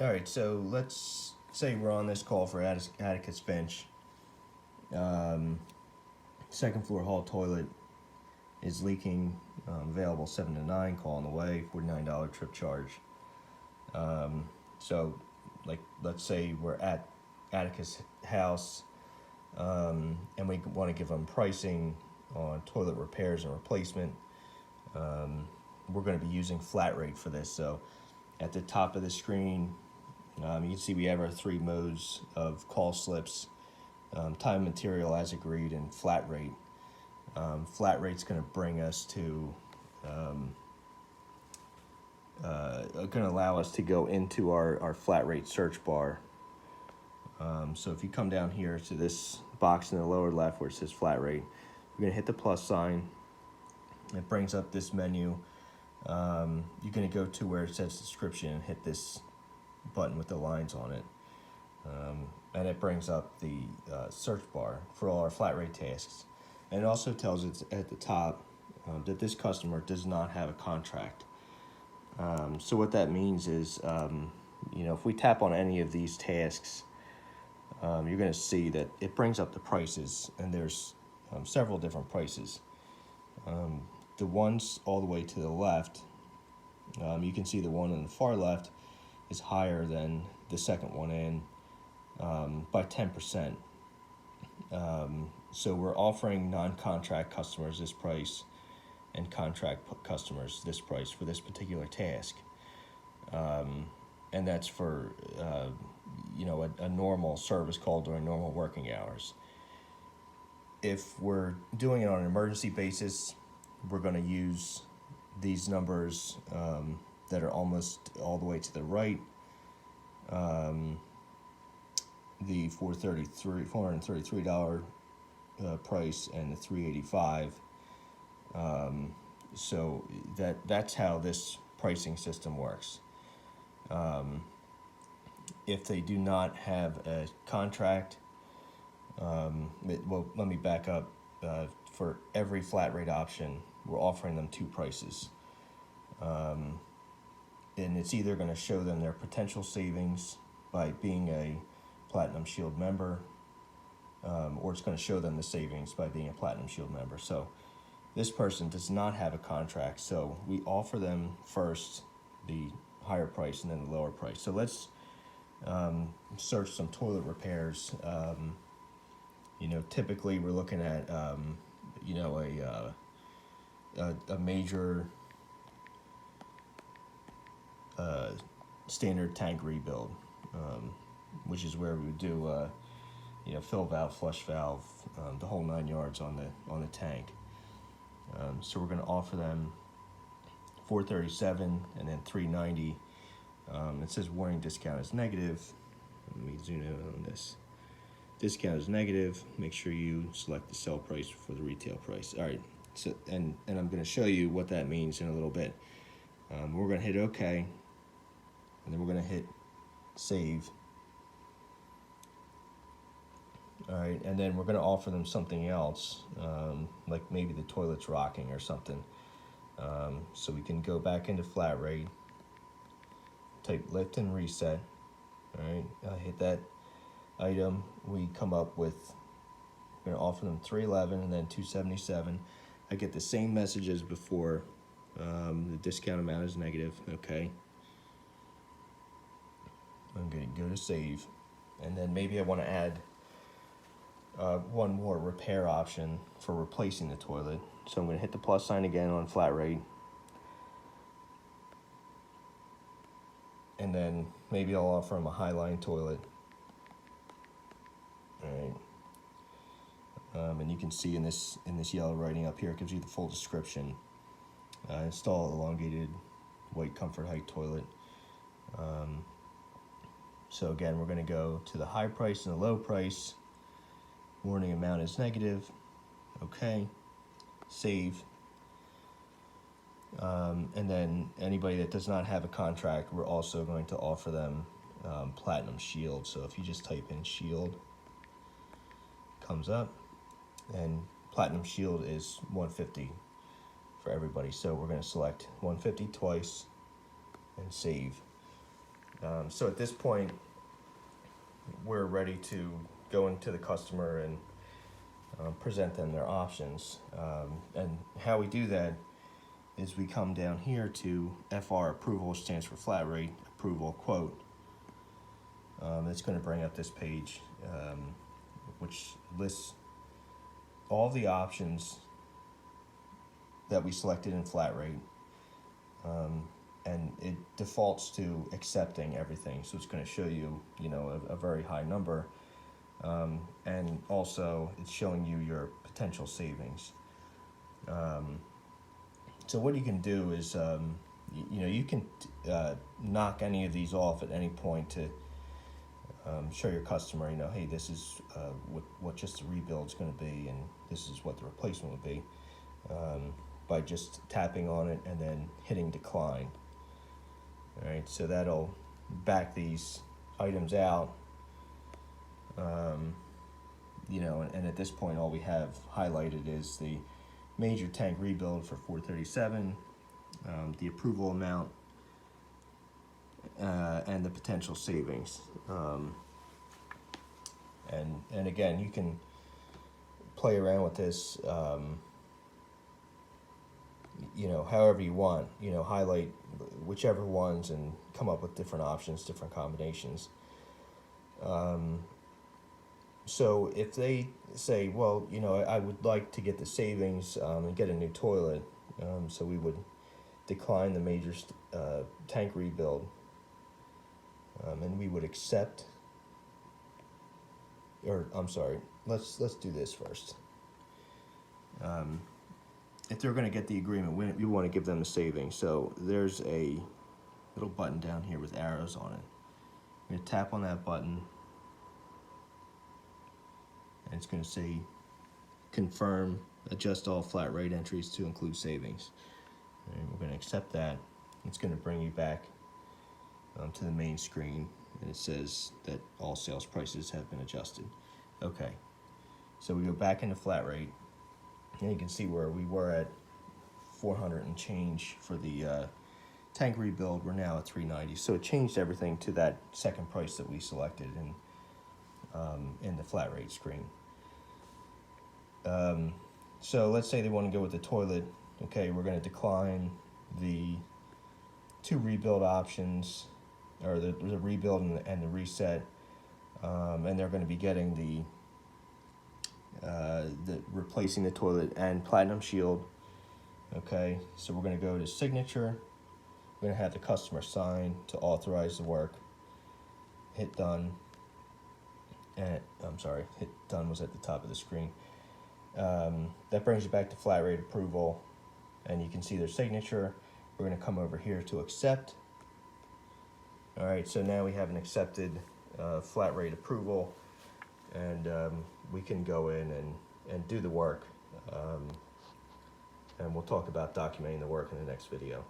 All right, so let's say we're on this call for Atticus Finch. Second floor hall toilet is leaking. Available 7 to 9. Call on the way. $49 trip charge. So, like, let's say we're at Atticus' house, and we want to give them pricing on toilet repairs and replacement. We're going to be using flat rate for this. So, at the top of the screen, you can see we have our 3 modes of call slips, time material as agreed, and flat rate. Flat rate's going to bring us to, going to allow us to go into our flat rate search bar. So if you come down here to this box in the lower left where it says flat rate, you're going to hit the plus sign. It brings up this menu. You're going to go to where it says description and hit this button with the lines on it. And it brings up the search bar for all our flat rate tasks. And it also tells us at the top that this customer does not have a contract. So what that means is, if we tap on any of these tasks, you're going to see that it brings up the prices, and there's several different prices. The ones all the way to the left, you can see the one on the far left is higher than the second one in by 10%. So we're offering non-contract customers this price and contract customers this price for this particular task. And that's for, a normal service call during normal working hours. If we're doing it on an emergency basis, we're going to use these numbers that are almost all the way to the right. The $433 price and the $385. So that's how this pricing system works. If they do not have a contract, let me back up. For every flat rate option, we're offering them 2 prices. And it's either going to show them their potential savings by being a Platinum Shield member, or it's going to show them the savings by being a Platinum Shield member. So this person does not have a contract, so we offer them first the higher price and then the lower price. So let's search some toilet repairs. Typically we're looking at a major standard tank rebuild, which is where we would do fill valve, flush valve, the whole 9 yards on the tank. So we're going to offer them $437 and then $390. It says warning discount is negative. Let me zoom in on this. Discount is negative. Make sure you select the sell price for the retail price. All right. So and I'm going to show you what that means in a little bit. We're going to hit OK, and then we're going to hit save. All right, and then we're going to offer them something else, like maybe the toilet's rocking or something. So we can go back into flat rate, type lift and reset. All right, hit that item. We come up with, we're going to offer them $311 and then $277. I get the same message as before. The discount amount is negative. Okay. I'm going to go to save, and then maybe I want to add one more repair option for replacing the toilet. So I'm going to hit the plus sign again on flat rate, and then maybe I'll offer them a Highline toilet. All right. And you can see in this yellow writing up here, it gives you the full description. Install elongated white comfort height toilet. So again, we're going to go to the high price and the low price. Warning amount is negative. Okay. Save. And then anybody that does not have a contract, we're also going to offer them Platinum Shield. So if you just type in Shield, comes up, and Platinum Shield is $150 for everybody. So we're going to select $150 twice and save. So at this point, we're ready to go into the customer and present them their options. And how we do that is we come down here to FR approval, which stands for flat rate approval quote. It's going to bring up this page, which lists all the options that we selected in flat rate. And it defaults to accepting everything. So it's going to show you, a very high number. And also it's showing you your potential savings. So what you can do is, you can knock any of these off at any point to show your customer, hey, this is what just the rebuild is going to be, and this is what the replacement would be, by just tapping on it and then hitting decline. All right, so that'll back these items out. And at this point, all we have highlighted is the major tank rebuild for $437, the approval amount, and the potential savings. And again, you can play around with this, however you want. Highlight whichever ones and come up with different options, different combinations. So if they say, well, I would like to get the savings and get a new toilet, so we would decline the major tank rebuild, and we would accept, or I'm sorry, let's do this first. If they're going to get the agreement, we want to give them the savings. So there's a little button down here with arrows on it. I'm going to tap on that button, and it's going to say confirm, adjust all flat rate entries to include savings. And we're going to accept that. It's going to bring you back to the main screen, and it says that all sales prices have been adjusted. Okay, so we go back into flat rate, and you can see where we were at 400 and change for the tank rebuild. We're now at 390. So it changed everything to that second price that we selected in the flat rate screen. So let's say they want to go with the toilet. Okay, we're going to decline the two rebuild options, or the rebuild and the reset, and they're going to be getting the replacing the toilet and Platinum Shield. Okay, so we're going to go to signature. We're going to have the customer sign to authorize the work. Hit done. And hit done was at the top of the screen. That brings you back to flat rate approval, and you can see their signature. We're going to come over here to accept. All right, so now we have an accepted flat rate approval, and we can go in and do the work. And we'll talk about documenting the work in the next video.